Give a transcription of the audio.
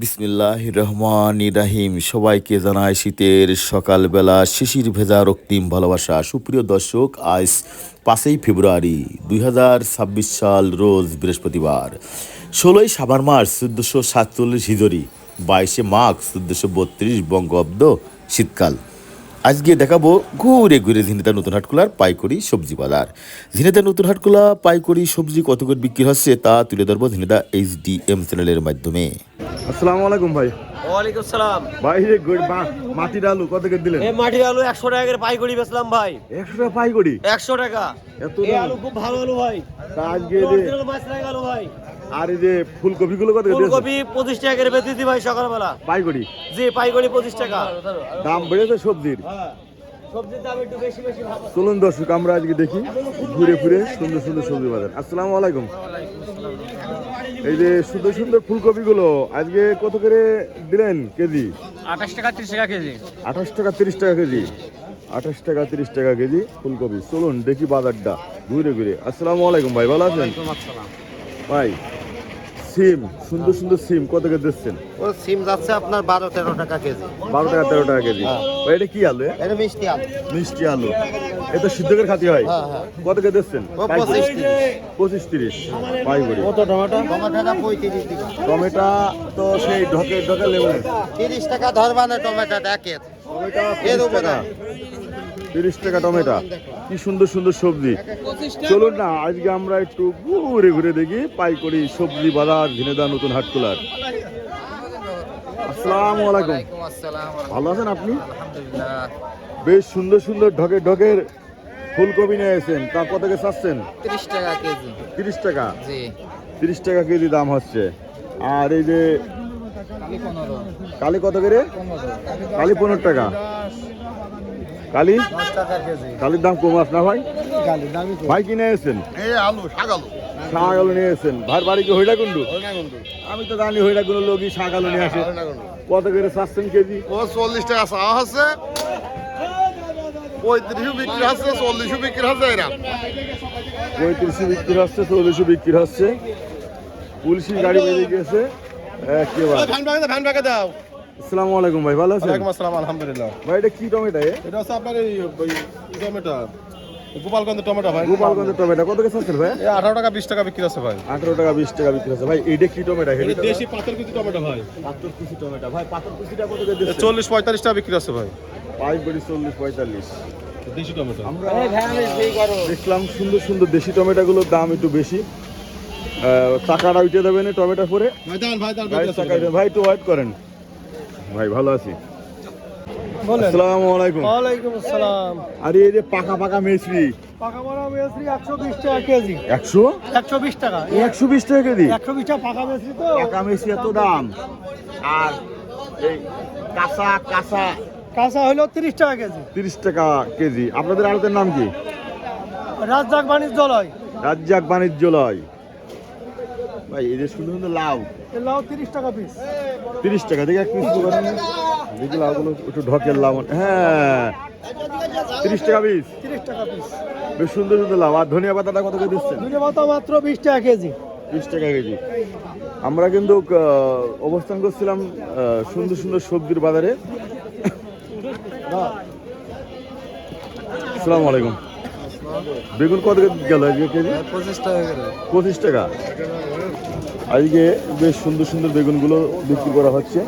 বিসমিল্লাহির রহমানির রহিম। সবাইকে জানায় শীতের সকালবেলা শিশির ভেজা রক্তিম ভালোবাসা। সুপ্রিয় দর্শক, আজ 5ই ফেব্রুয়ারি 2026 সাল, রোজ বৃহস্পতিবার। 16ই সাবান মাস 1447 হিজরি, 22শে মাঘ 1432 বঙ্গাব্দ, শীতকাল। আজকে দেখাবো ঘুরে ঘুরে ঝিনেদা নতুন হাটখোলার পাইকারি সবজি বাজার। ঝিনেদা নতুন হাটখোলা পাইকারি সবজি কত করে বিক্রি হচ্ছে তা তুলে ধরবো ঝিনেদা HDM চ্যানেলের মাধ্যমে। আসসালামু আলাইকুম ভাই। ওয়ালাইকুম সালাম ভাই মাটির আলু কত করে দিলেন? এই মাটির আলু 100 টাকা করে পাইকারি বেচলাম ভাই। 100 টাকা পাইকারি? 100 টাকা। এত এই দাম? আলু খুব ভালো আলু ভাই। তা আজকে অরিজিনাল মাছরাঙা আলু ভাই। আর এই যে ফুলকপি গুলো কত করে দিয়েছেন? ফুলকপি 25 টাকা করে বেচেছি ভাই সকালবেলা। পাইকারি? জি, পাইকারি 25 টাকা। দাম বেড়েছে সবজির? হ্যাঁ, সবজির দাম একটু বেশি বেশি ভালো। চলুন দর্শক, আমরা আজকে দেখি ঘুরে ঘুরে সুন্দর সুন্দর সবজি বাজার। আসসালামু আলাইকুম। এই যে সুন্দর সুন্দর ফুলকপি গুলো আজকে কত করে দিলেন কেজি? 28 টাকা 30 টাকা কেজি। 28 টাকা 30 টাকা কেজি। 28 টাকা 30 টাকা কেজি ফুলকপি। চলুন দেখি বাজারটা ঘুরে ঘুরে। আসসালামু আলাইকুম ভাই, ভালো আছেন? ভাই সিম, সুন্দর সুন্দর সিম কত করে দিচ্ছেন? ও সিম যাচ্ছে আপনার 12-13 টাকা কেজি। 12 টাকা 13 টাকা কেজি। ভাই এটা কি আলু? এটা মিষ্টি আলু। মিষ্টি আলু। এটা সিদ্ধ করে খাতি হয়? হ্যাঁ হ্যাঁ। কত করে দিচ্ছেন? 25-30 পাইকারি। কত টমেটো? টমেটোটা 35 টাকা। টমেটো তো সেই ঢকে ঢকে লেবু 30 টাকা ধরবানে টমেটো দেখেন। এর উপরে 30 টাকা টমেটো। কি সুন্দর সুন্দর সবজি। চলুন না আজকে আমরা একটু ঘুরে ঘুরে দেখি পাইকারি সবজি বাজার ঝিনেদা নতুন হাটখোলার। আসসালামু আলাইকুম। ভালো আছেন আপনি? বেশ সুন্দর সুন্দর ঢকে ঢকের ফুলকপি নিয়ে এসেছেন, তা কত করে চাচ্ছেন? 30 টাকা কেজি। 30 টাকা? জি। 30 টাকা কেজি দাম হচ্ছে। আর এই যে কালি 15। কালি কত করে? কালি 15 টাকা। কালি 10 টাকা কেজি। কালির দাম কম আছে না ভাই? কালি দামি কম। ভাই কিনে এসেছেন? এই আলু শাক আলু শাক আলু নিয়ে এসেছেন। ভাই বাড়ি কি হইলাকুন্ডু? আমি তো জানি হইলাকুন্ডু লোকই শাক আলু নিয়ে আসে। কত করে চাচ্ছেন কেজি? ও 40 টাকা চাওয়া হচ্ছে, 35 বিক্রি হচ্ছে, 40 বিক্রি হচ্ছে। এরা 35 বিক্রি হচ্ছে, 40 বিক্রি হচ্ছে। পুলিশি গাড়ি বেরিয়ে গেছে একেবারে। ভ্যান ব্যাগে দাও। আসসালামু আলাইকুম ভাই, ভালো আছেন? ওয়ালাইকুম আসসালাম, আলহামদুলিল্লাহ। ভাই এটা কি টমেটো? এটা হচ্ছে আপনার এই টমেটো, গোপালগঞ্জের টমেটো ভাই। গোপালগঞ্জের টমেটো কত করে চাচ্ছেন ভাই? এই 18 টাকা 20 টাকা বিক্রি হচ্ছে ভাই। 18 টাকা 20 টাকা বিক্রি হচ্ছে। ভাই এটা কি টমেটো? এটা দেশি পাথরকুচি টমেটো ভাই। পাথরকুচি টমেটো। ভাই পাথরকুচিটা কত করে দিচ্ছেন? 40-45 টাকা বিক্রি হচ্ছে ভাই। পাইকারি 40-45। দেশি টমেটো। আমরা দেখলাম সুন্দর সুন্দর দেশি টমেটোগুলোর দাম একটু বেশি। টাকাটা উঠে দেবেন টমেটো পরে। ভাই একটু ওয়েট করেন। ভাই ভালো আছি। আসসালামু আলাইকুম। ওয়ালাইকুম আসসালাম। আরে এই যে পাকা পাকা মেসরি, পাকা বড় মেসরি 120 টাকা কেজি। 120 টাকা। 120 টাকা কেজি? 120 টাকা পাকা মেসরি তো। পাকা মেসরি এত দাম? আর এই কাঁচা কাঁচা কাঁচা হলো 30 টাকা কেজি। 30 টাকা কেজি। আপনাদের আড়তের নাম কি? রাজজাক বাণিজ্যালয়। রাজ্জাক বাণিজ্যালয়। ভাই এই যে সুন্দর সুন্দর লাউ, এর লাউ 30 টাকা পিস। 30 টাকা। দেখি এক পিস করেন। দেখি লাউগুলো একটু ঢকের লাউ। হ্যাঁ 30 টাকা পিস। 30 টাকা পিস। বেশ সুন্দর সুন্দর লাউ। আর ধনিয়া পাতাটা কত করে দিচ্ছেন? ধনে পাতা মাত্র 20 টাকা কেজি। 20 টাকা কেজি। আমরা কিন্তু অবস্থান করছিলাম সুন্দর সুন্দর সবজির বাজারে। আসসালামু আলাইকুম। বেগুন কত গেল আজকে কেজি? 25 টাকা করে। 25 টাকা। আজকে বেশ সুন্দর সুন্দর বেগুনগুলো বিক্রি করা হচ্ছে।